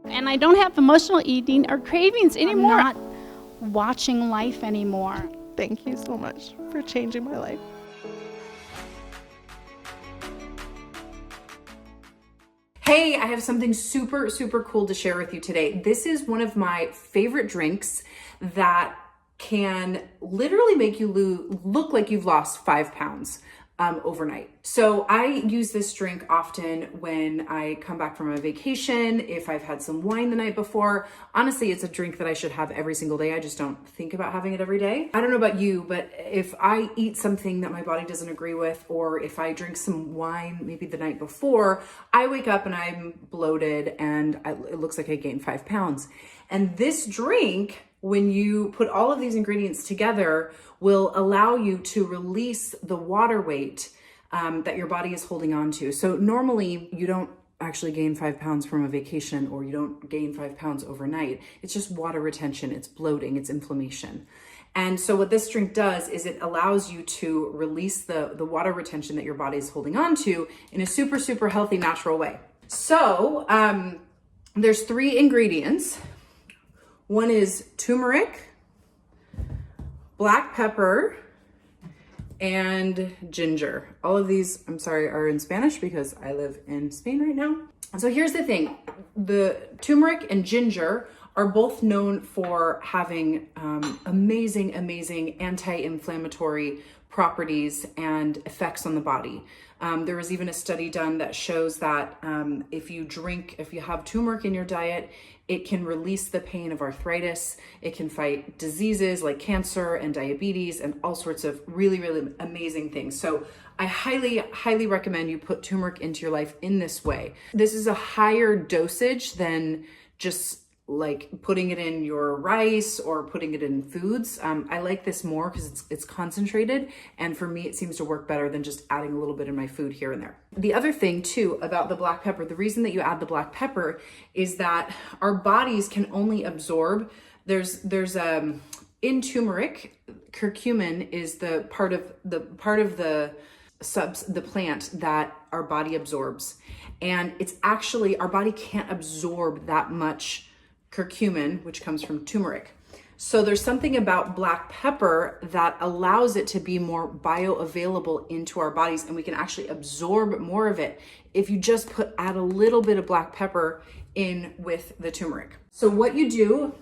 And I don't have emotional eating or cravings anymore. I'm not watching life anymore. Thank you so much for changing my life. Hey, I have something super, super cool to share with you today. This is one of my favorite drinks that can literally make you look like you've lost 5 pounds overnight. So I use this drink often when I come back from a vacation, if I've had some wine the night before. Honestly, it's a drink that I should have every single day. I just don't think about having it every day. I don't know about you, but if I eat something that my body doesn't agree with, or if I drink some wine maybe the night before, I wake up and I'm bloated and it looks like I gained 5 pounds. And this drink, when you put all of these ingredients together, will allow you to release the water weight that your body is holding on to. So normally you don't actually gain 5 pounds from a vacation, or you don't gain 5 pounds overnight. It's just water retention, it's bloating, it's inflammation. And so what this drink does is it allows you to release the water retention that your body is holding on to in a super, super healthy, natural way. So there's 3 ingredients. One is turmeric, black pepper, and ginger. All of these, I'm sorry, are in Spanish because I live in Spain right now. So here's the thing. The turmeric and ginger are both known for having amazing anti-inflammatory properties and effects on the body. There was even a study done that shows that if you have turmeric in your diet, it can release the pain of arthritis. It can fight diseases like cancer and diabetes and all sorts of really, really amazing things. So I highly, highly recommend you put turmeric into your life in this way. This is a higher dosage than just like putting it in your rice or putting it in foods. I like this more because it's concentrated, and for me it seems to work better than just adding a little bit in my food here and there. The other thing too about the black pepper, the reason that you add the black pepper is that our bodies can only absorb, there's in turmeric, curcumin is the part of the plant that our body absorbs. And it's actually, our body can't absorb that much curcumin, which comes from turmeric. So there's something about black pepper that allows it to be more bioavailable into our bodies, and we can actually absorb more of it if you just add a little bit of black pepper in with the turmeric. So what you do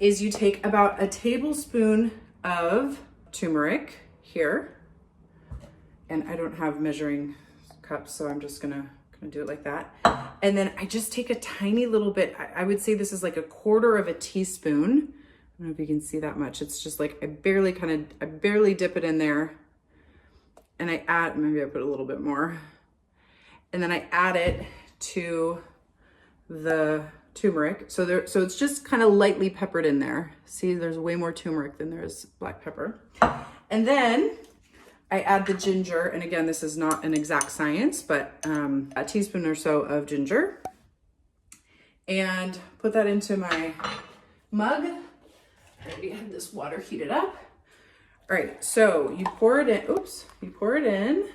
is you take about a tablespoon of turmeric here, and I don't have measuring cups, so I'm just gonna do it like that. And then I just take a tiny little bit. I would say this is like 1/4 of a teaspoon. I don't know if you can see that much. It's just like I barely dip it in there, and I add, maybe I put a little bit more, and then I add it to the turmeric. So it's just kind of lightly peppered in there. See, there's way more turmeric than there is black pepper. And then I add the ginger, and again, this is not an exact science, but a teaspoon or so of ginger, and put that into my mug. I already had this water heated up. All right, so you pour it in,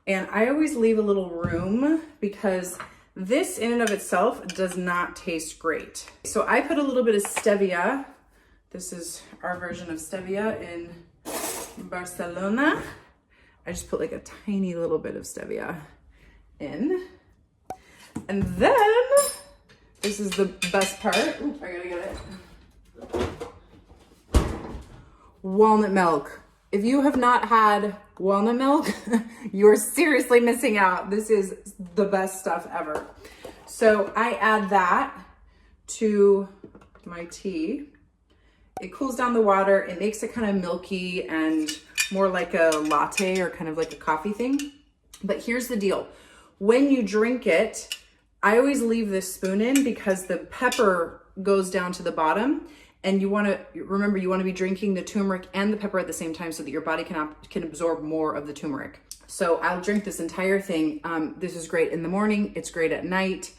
and I always leave a little room because this in and of itself does not taste great. So I put a little bit of stevia. This is our version of stevia in Barcelona. I just put like a tiny little bit of stevia in. And then, this is the best part. Ooh, I gotta get it. Walnut milk. If you have not had walnut milk, you're seriously missing out. This is the best stuff ever. So I add that to my tea. It cools down the water. It makes it kind of milky and more like a latte or kind of like a coffee thing. But here's the deal. When you drink it, I always leave this spoon in because the pepper goes down to the bottom, and you want to remember, you want to be drinking the turmeric and the pepper at the same time so that your body can absorb more of the turmeric. So I'll drink this entire thing. This is great in the morning. It's great at night.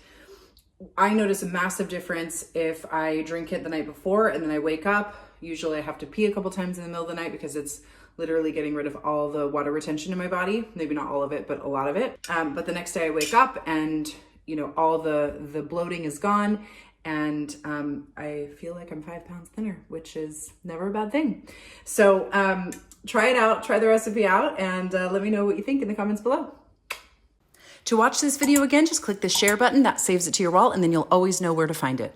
I notice a massive difference if I drink it the night before and then I wake up. Usually I have to pee a couple times in the middle of the night because it's literally getting rid of all the water retention in my body. Maybe not all of it, but a lot of it. But the next day I wake up and you know, all the bloating is gone. And I feel like I'm 5 pounds thinner, which is never a bad thing. So try it out, try the recipe out, and let me know what you think in the comments below. To watch this video again, just click the share button. That saves it to your wall, and then you'll always know where to find it.